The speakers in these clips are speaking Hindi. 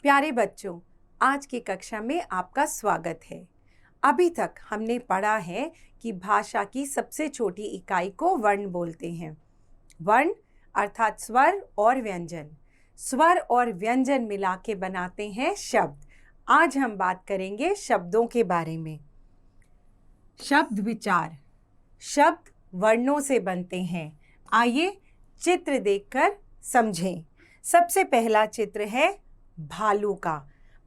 प्यारे बच्चों, आज की कक्षा में आपका स्वागत है। अभी तक हमने पढ़ा है कि भाषा की सबसे छोटी इकाई को वर्ण बोलते हैं। वर्ण अर्थात स्वर और व्यंजन। स्वर और व्यंजन मिला के बनाते हैं शब्द। आज हम बात करेंगे शब्दों के बारे में। शब्द विचार। शब्द वर्णों से बनते हैं। आइए चित्र देखकर समझें। सबसे पहला चित्र है भालू का।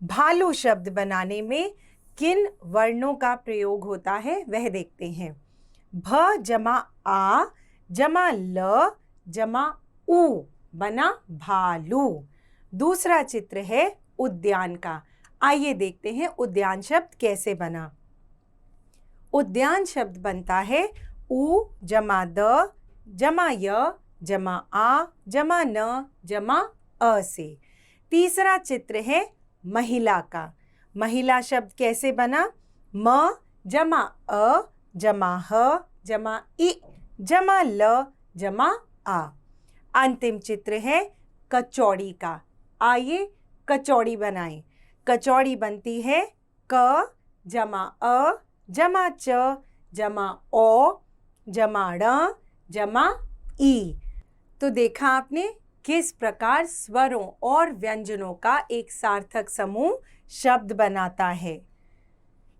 भालू शब्द बनाने में किन वर्णों का प्रयोग होता है वह देखते हैं। भ जमा आ जमा ल जमा उ बना भालू। दूसरा चित्र है उद्यान का। आइए देखते हैं उद्यान शब्द कैसे बना। उद्यान शब्द बनता है उ जमा द जमा य जमा आ जमा न जमा अ से। तीसरा चित्र है महिला का। महिला शब्द कैसे बना। म जमा अ जमा ह जमा इ जमा ल जमा आ। अंतिम चित्र है कचौड़ी का। आइए कचौड़ी बनाएं। कचौड़ी बनती है क जमा अ जमा च जमा ओ जमा ण जमा ई। तो देखा आपने किस प्रकार स्वरों और व्यंजनों का एक सार्थक समूह शब्द बनाता है।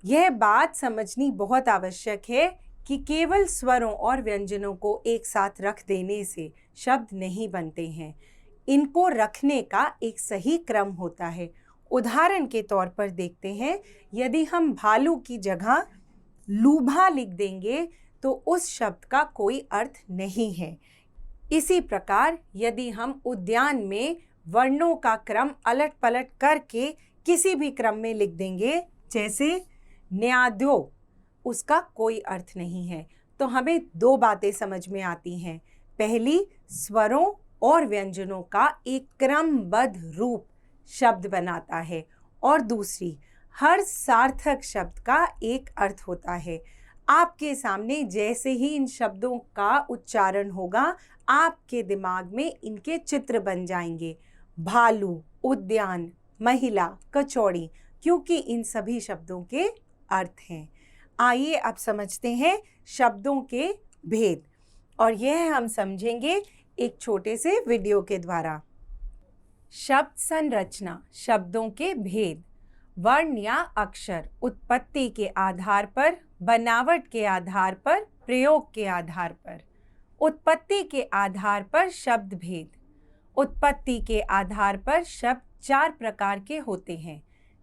यह बात समझनी बहुत आवश्यक है कि केवल स्वरों और व्यंजनों को एक साथ रख देने से शब्द नहीं बनते हैं। इनको रखने का एक सही क्रम होता है। उदाहरण के तौर पर देखते हैं, यदि हम भालू की जगह लूभा लिख देंगे तो उस शब्द का कोई अर्थ नहीं है। इसी प्रकार यदि हम उद्यान में वर्णों का क्रम अलट पलट करके किसी भी क्रम में लिख देंगे, जैसे न्याद्यो, उसका कोई अर्थ नहीं है। तो हमें दो बातें समझ में आती हैं। पहली, स्वरों और व्यंजनों का एक क्रमबद्ध रूप शब्द बनाता है, और दूसरी, हर सार्थक शब्द का एक अर्थ होता है। आपके सामने जैसे ही इन शब्दों का उच्चारण होगा, आपके दिमाग में इनके चित्र बन जाएंगे। भालू, उद्यान, महिला, कचौड़ी, क्योंकि इन सभी शब्दों के अर्थ हैं। आइए अब समझते हैं शब्दों के भेद, और यह हम समझेंगे एक छोटे से वीडियो के द्वारा। शब्द संरचना, शब्दों के भेद। वर्ण या अक्षर उत्पत्ति के आधार पर, बनावट के आधार पर, प्रयोग के आधार पर। उत्पत्ति के आधार पर शब्द भेद। उत्पत्ति के आधार पर शब्द चार प्रकार के होते हैं।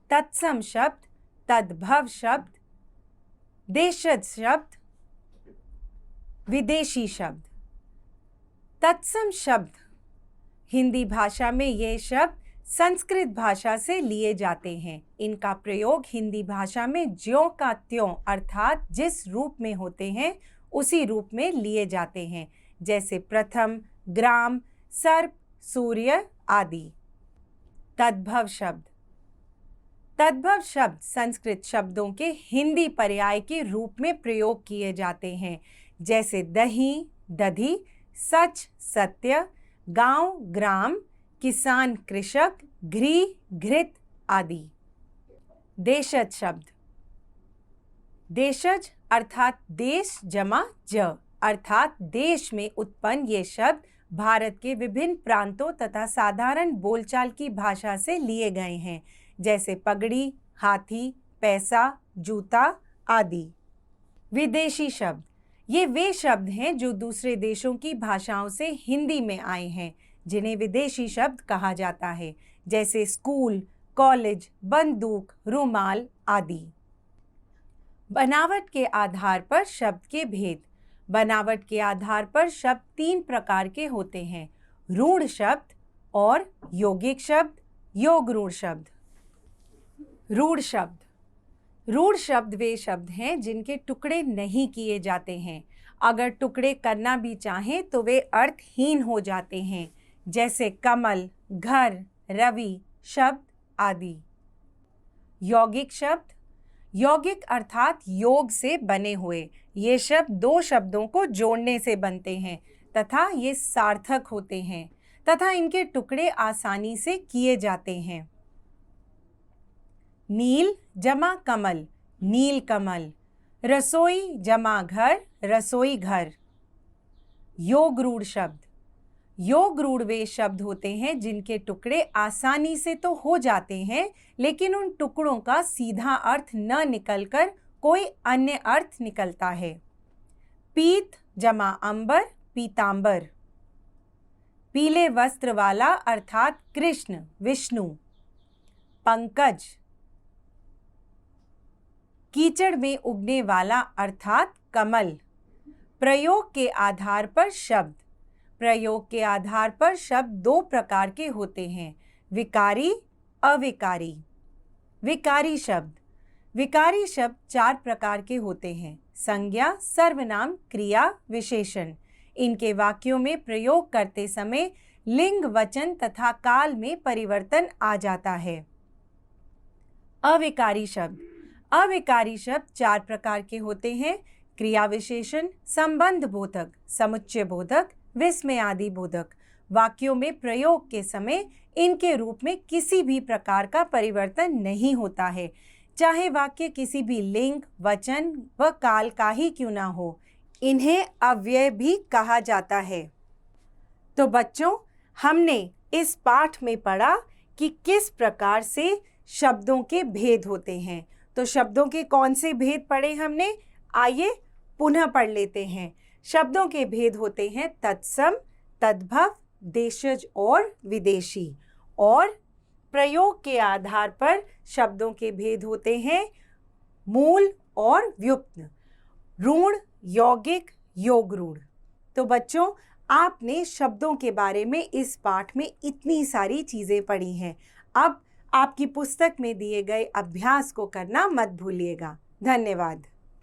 तत्सम शब्द, तद्भव शब्द, देशज शब्द, विदेशी शब्द। तत्सम शब्द, हिंदी भाषा में ये शब्द संस्कृत भाषा से लिए जाते हैं। इनका प्रयोग हिंदी भाषा में ज्यों का त्यों अर्थात जिस रूप में होते हैं उसी रूप में लिए जाते हैं, जैसे प्रथम, ग्राम, सर्प, सूर्य आदि। तद्भव शब्द। तद्भव शब्द संस्कृत शब्दों के हिंदी पर्याय के रूप में प्रयोग किए जाते हैं, जैसे दही, दधी, सच, सत्य, गांव, ग्राम, किसान, कृषक, घृ, घृत आदि। देशज शब्द। देशज अर्थात देश जमा ज, अर्थात देश में उत्पन्न ये शब्द भारत के विभिन्न प्रांतों तथा साधारण बोलचाल की भाषा से लिए गए हैं, जैसे पगड़ी, हाथी, पैसा, जूता आदि। विदेशी शब्द। ये वे शब्द हैं जो दूसरे देशों की भाषाओं से हिंदी में आए हैं, जिन्हें विदेशी शब्द कहा जाता है, जैसे स्कूल, कॉलेज, बंदूक, रुमाल आदि। बनावट के आधार पर शब्द के भेद। बनावट के आधार पर शब्द तीन प्रकार के होते हैं: रूढ़ शब्द और यौगिक शब्द, योग रूढ़ शब्द। रूढ़ शब्द। रूढ़ शब्द वे शब्द हैं जिनके टुकड़े नहीं किए जाते हैं। अगर टुकड़े करना भी चाहें तो वे अर्थहीन हो जाते हैं, जैसे कमल, घर, रवि, शब्द आदि। यौगिक शब्द। यौगिक अर्थात योग से बने हुए। ये शब्द दो शब्दों को जोड़ने से बनते हैं तथा ये सार्थक होते हैं तथा इनके टुकड़े आसानी से किए जाते हैं। नील जमा कमल, नील कमल। रसोई जमा घर, रसोई घर। योग रूढ़ शब्द, योग रूढ़ वे शब्द होते हैं जिनके टुकड़े आसानी से तो हो जाते हैं, लेकिन उन टुकड़ों का सीधा अर्थ न निकलकर कोई अन्य अर्थ निकलता है। पीत जमा अंबर, पीतांबर। पीले वस्त्र वाला अर्थात कृष्ण, विष्णु। पंकज, कीचड़ में उगने वाला अर्थात कमल। प्रयोग के आधार पर शब्द, प्रयोग के आधार पर शब्द दो प्रकार के होते हैं, विकारी, अविकारी। विकारी शब्द, विकारी शब्द चार प्रकार के होते हैं, संज्ञा, सर्वनाम, क्रिया, विशेषण। इनके वाक्यों में प्रयोग करते समय लिंग, वचन तथा काल में परिवर्तन आ जाता है। अविकारी शब्द, अविकारी शब्द चार प्रकार के होते हैं, क्रिया विशेषण, संबंध बोधक, समुच्चय बोधक, विस्मयादि बोधक। वाक्यों में प्रयोग के समय इनके रूप में किसी भी प्रकार का परिवर्तन नहीं होता है, चाहे वाक्य किसी भी लिंग, वचन व काल का ही क्यों ना हो। इन्हें अव्यय भी कहा जाता है। तो बच्चों, हमने इस पाठ में पढ़ा कि किस प्रकार से शब्दों के भेद होते हैं। तो शब्दों के कौन से भेद पढ़े हमने, आइए पुनः पढ़ लेते हैं। शब्दों के भेद होते हैं तत्सम, तद्भव, देशज और विदेशी। और प्रयोग के आधार पर शब्दों के भेद होते हैं मूल और व्युत्पन्न, रूढ़, यौगिक, योग रूढ़। तो बच्चों, आपने शब्दों के बारे में इस पाठ में इतनी सारी चीज़ें पढ़ी हैं। अब आपकी पुस्तक में दिए गए अभ्यास को करना मत भूलिएगा। धन्यवाद।